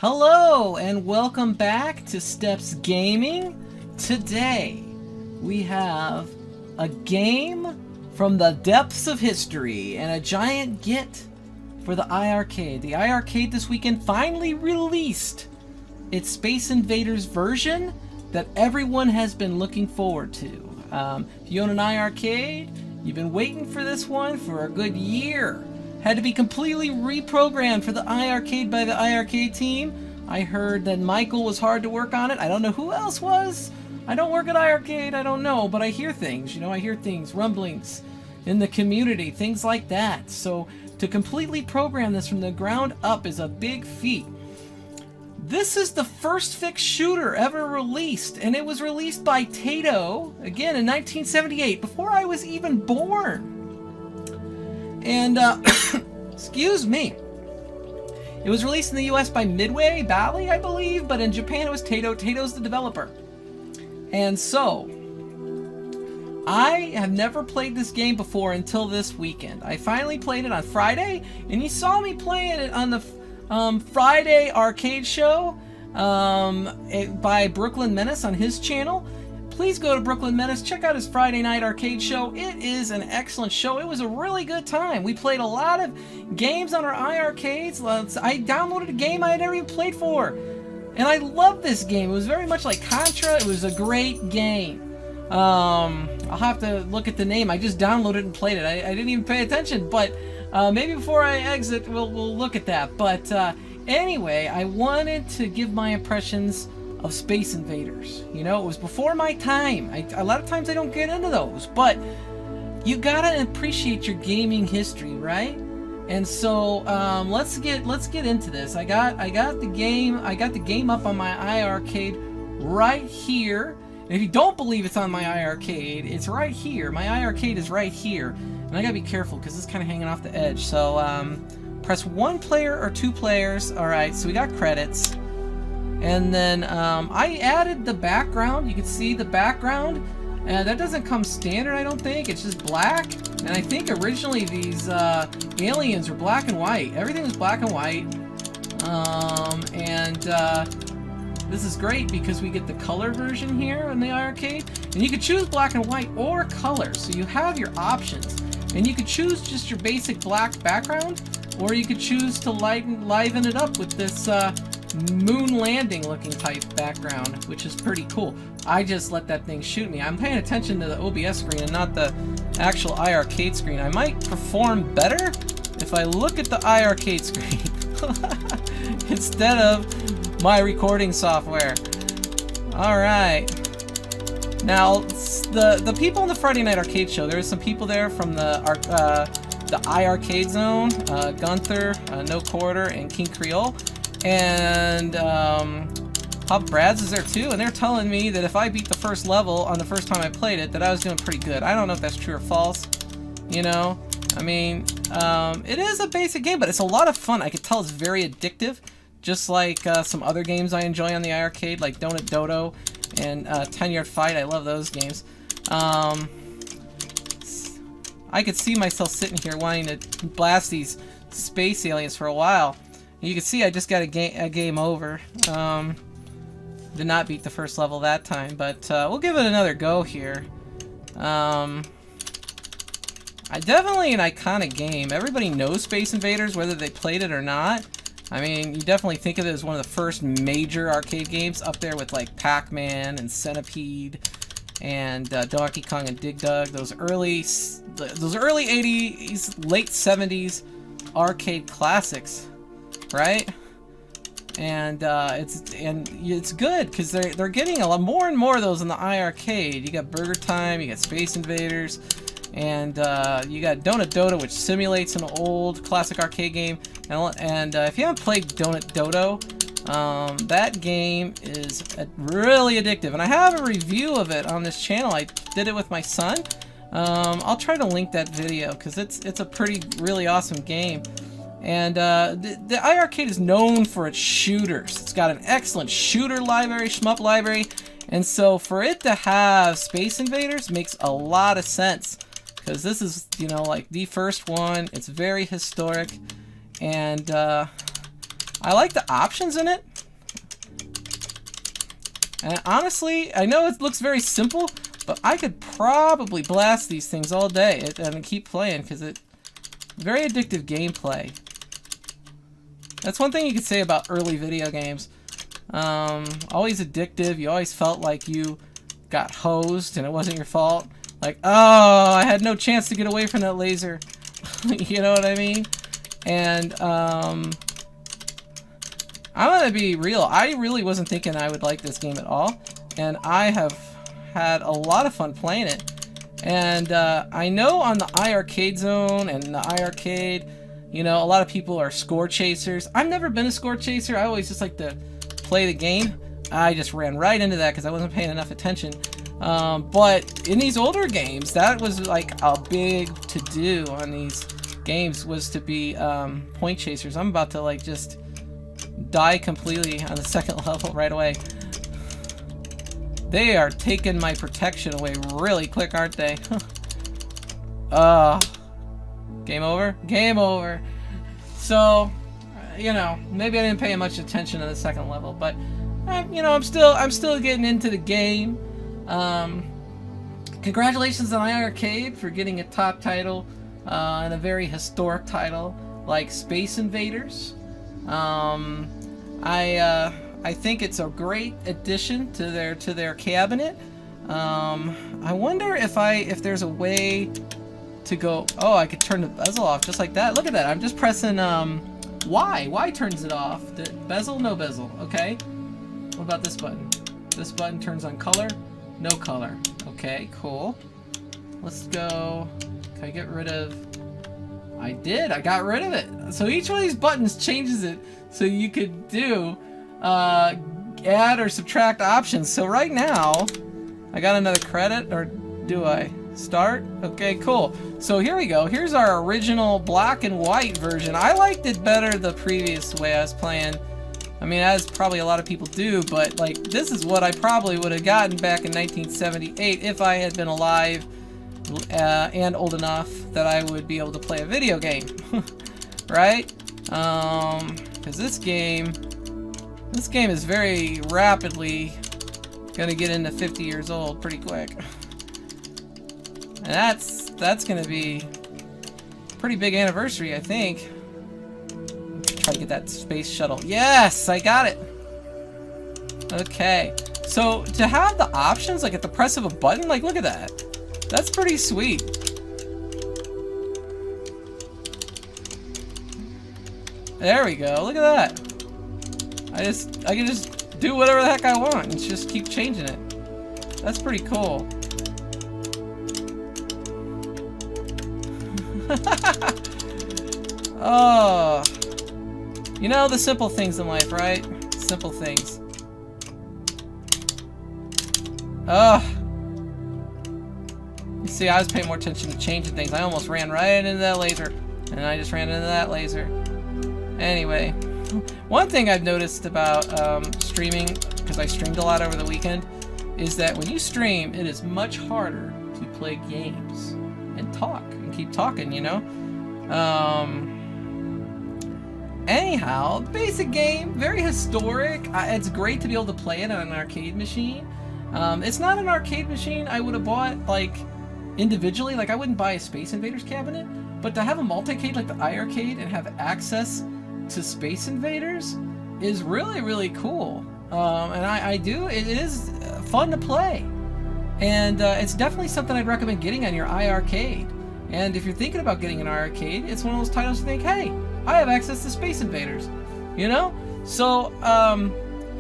Hello and welcome back to Steps Gaming. Today we have a game from the depths of history and a giant get for the iiRcade. The iiRcade this weekend finally released its Space Invaders version that everyone has been looking forward to. If you own an iiRcade, you've been waiting for this one for a good year. Had to be completely reprogrammed for the iiRcade by the iiRcade team. I heard that Michael was hard to work on it. I don't know who else was. I don't work at iiRcade, I don't know, but I hear things, I hear things, rumblings in the community, things like that. So to completely program this from the ground up is a big feat. This is the first fixed shooter ever released, and it was released by Taito, again in 1978, before I was even born. And, excuse me, it was released in the US by Midway Bally, I believe, but in Japan it was Taito. Taito's the developer. And so, I have never played this game before until this weekend. I finally played it on Friday, and you saw me playing it on the Friday Arcade show by Brooklyn Menace on his channel. Please go to Brooklyn Menace, check out his Friday Night Rcade show. It is an excellent show. It was a really good time. We played a lot of games on our iiRcades. I downloaded a game I had never even played for, and I love this game. It was very much like Contra. It was a great game. I'll have to look at the name. I just downloaded and played it. I didn't even pay attention, but maybe before I exit, we'll look at that. But anyway, I wanted to give my impressions of Space Invaders. You know, it was before my time. A lot of times I don't get into those, but you gotta appreciate your gaming history, right? And so let's get into this. I got the game up on my iiRcade right here. And if you don't believe it's on my iiRcade, it's right here. My iiRcade is right here, and I gotta be careful because it's kind of hanging off the edge. So press 1 player or 2 players. All right, so we got credits. And then I added the background. You can see the background. That doesn't come standard, I don't think. It's just black. And I think originally these aliens were black and white. Everything was black and white. This is great because we get the color version here in the iiRcade. And you can choose black and white or color. So you have your options. And you could choose just your basic black background, or you could choose to liven it up with this moon landing looking type background, which is pretty cool. I just let that thing shoot me. I'm paying attention to the OBS screen and not the actual iiRcade screen. I might perform better if I look at the iiRcade screen instead of my recording software. Alright. Now, the people in the Friday Night Rcade show, there was some people there from the iiRcade zone, Gunther, No Quarter, and King Creole. And Pop Brads is there too, and they're telling me that if I beat the first level on the first time I played it, that I was doing pretty good. I don't know if that's true or false, you know? I mean, it is a basic game, but it's a lot of fun. I could tell it's very addictive, just like some other games I enjoy on the iiRcade, like Donut Dodo and 10-Yard Fight. I love those games. I could see myself sitting here wanting to blast these space aliens for a while. You can see I just got a game over. Did not beat the first level that time, but we'll give it another go here. Definitely an iconic game. Everybody knows Space Invaders, whether they played it or not. I mean, you definitely think of it as one of the first major arcade games, up there with like Pac-Man and Centipede and Donkey Kong and Dig Dug. Those early 80s, late 70s arcade classics. Right? And it's good because they're getting a lot more and more of those in the iiRcade. You got Burger Time, you got Space Invaders, and you got Donut Dodo, which simulates an old classic arcade game. And if you haven't played Donut Dodo, that game is really addictive. And I have a review of it on this channel. I did it with my son. I'll try to link that video because it's a really awesome game. And the iiRcade is known for its shooters. It's got an excellent shooter library, shmup library, and so for it to have Space Invaders makes a lot of sense because this is, like the first one. It's very historic, and I like the options in it. And honestly, I know it looks very simple, but I could probably blast these things all day and keep playing because it's very addictive gameplay. That's one thing you could say about early video games. Always addictive. You always felt like you got hosed and it wasn't your fault. Like, oh, I had no chance to get away from that laser. You know what I mean? And I'm gonna be real. I really wasn't thinking I would like this game at all, and I have had a lot of fun playing it. And I know on the iiRcade zone and the iiRcade, you know, a lot of people are score chasers. I've never been a score chaser. I always just like to play the game. I just ran right into that because I wasn't paying enough attention. But in these older games, that was like a big to-do on these games, was to be point chasers. I'm about to like just die completely on the second level right away. They are taking my protection away really quick, aren't they? Game over? Game over. So, you know, maybe I didn't pay much attention on the second level, but you know, I'm still getting into the game. Congratulations on iiRcade for getting a top title and a very historic title like Space Invaders. I think it's a great addition to their cabinet. I wonder if there's a way to go. Oh, I could turn the bezel off just like that. Look at that. I'm just pressing Y. Y turns it off. The bezel, no bezel. Okay. What about this button? This button turns on color, no color. Okay, cool. Let's go. Can I get rid of? I did. I got rid of it. So each one of these buttons changes it, so you could do add or subtract options. So right now, I got another credit, or do I? Start? Okay, cool. So here we go. Here's our original black and white version. I liked it better the previous way I was playing. I mean, as probably a lot of people do, but like this is what I probably would have gotten back in 1978 if I had been alive and old enough that I would be able to play a video game, right? Because this game is very rapidly gonna get into 50 years old pretty quick. And that's gonna be a pretty big anniversary, I think. Try to get that space shuttle. Yes, I got it. Okay, so to have the options like at the press of a button, like look at that. That's pretty sweet. There we go. Look at that. I can just do whatever the heck I want and just keep changing it. That's pretty cool. Oh, you know, the simple things in life, right? Simple things. Oh, you see, I was paying more attention to changing things. I almost ran right into that laser, and I just ran into that laser. Anyway, one thing I've noticed about streaming, because I streamed a lot over the weekend, is that when you stream, it is much harder to play games and talk and keep talking, you know? Anyhow, basic game, very historic. It's great to be able to play it on an arcade machine. It's not an arcade machine I would have bought like individually. Like I wouldn't buy a Space Invaders cabinet, but to have a multi-cade like the iiRcade and have access to Space Invaders is really, really cool. And it is fun to play. And it's definitely something I'd recommend getting on your iiRcade. And if you're thinking about getting an iiRcade, it's one of those titles you think, hey, I have access to Space Invaders, you know? So,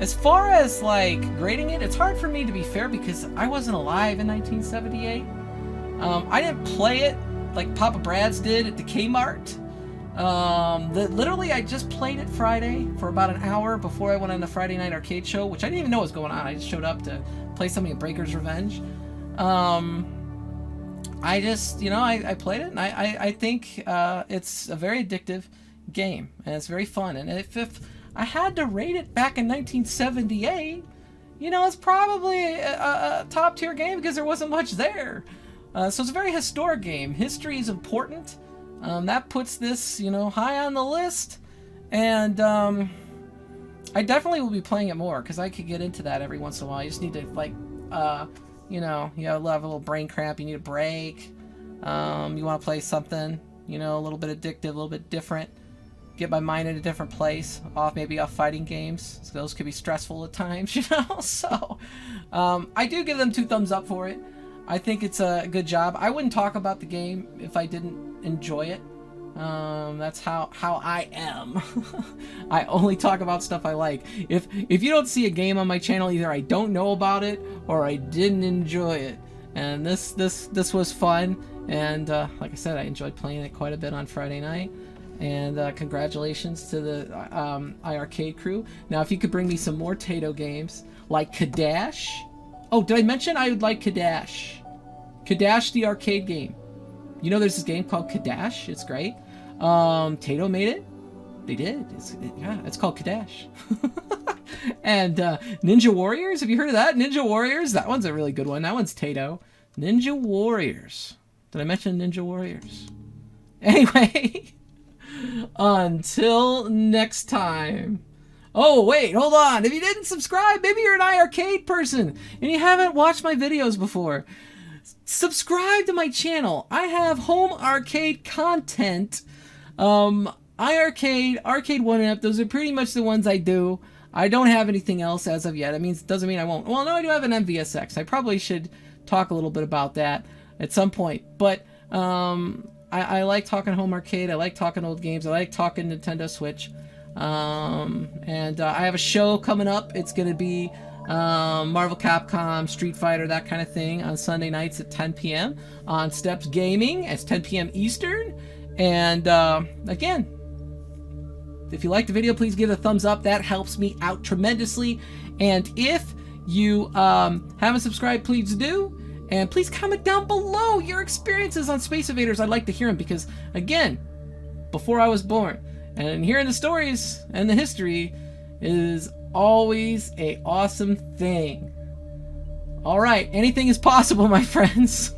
as far as like grading it, it's hard for me to be fair because I wasn't alive in 1978. I didn't play it like Papa Brad's did at the Kmart. Literally, I just played it Friday for about an hour before I went on the Friday Night Rcade show, which I didn't even know was going on. I just showed up to play something at Breaker's Revenge. I just, you know, I played it, and I think it's a very addictive game, and it's very fun. And if I had to rate it back in 1978, you know, it's probably a top tier game because there wasn't much there. So it's a very historic game. History is important. That puts this, you know, high on the list. And I definitely will be playing it more because I could get into that every once in a while. You just need to like, you know, you have a little brain cramp. You need a break. You want to play something, you know, a little bit addictive, a little bit different. Get my mind in a different place. Maybe off fighting games. So those could be stressful at times, you know. So I do give them 2 thumbs up for it. I think it's a good job. I wouldn't talk about the game if I didn't enjoy it. That's how I am. I only talk about stuff I like. If you don't see a game on my channel, either I don't know about it or I didn't enjoy it. And this was fun. And like I said, I enjoyed playing it quite a bit on Friday night. And congratulations to the iiRcade crew. Now, if you could bring me some more Taito games, like Kadash. Oh, did I mention I would like Kadash? Kadash, the arcade game. You know there's this game called Kadash? It's great. Taito made it. They did. It's called Kadash. And Ninja Warriors, have you heard of that? Ninja Warriors? That one's a really good one. That one's Taito. Ninja Warriors. Did I mention Ninja Warriors? Anyway... Until next time. Oh, wait, hold on. If you didn't subscribe, maybe you're an iiRcade person and you haven't watched my videos before. Subscribe to my channel. I have home arcade content. iiRcade, Arcade 1-Up, those are pretty much the ones I do. I don't have anything else as of yet. It doesn't mean I won't. Well, no, I do have an MVSX. I probably should talk a little bit about that at some point. But, I like talking home arcade. I like talking old games. I like talking Nintendo Switch. And I have a show coming up. It's going to be Marvel Capcom, Street Fighter, that kind of thing on Sunday nights at 10 p.m. on StepsGaming. It's 10 p.m. Eastern. And again, if you like the video, please give it a thumbs up. That helps me out tremendously. And if you haven't subscribed, please do. And please comment down below your experiences on Space Invaders. I'd like to hear them because, again, before I was born, and hearing the stories and the history is always an awesome thing. All right, anything is possible, my friends.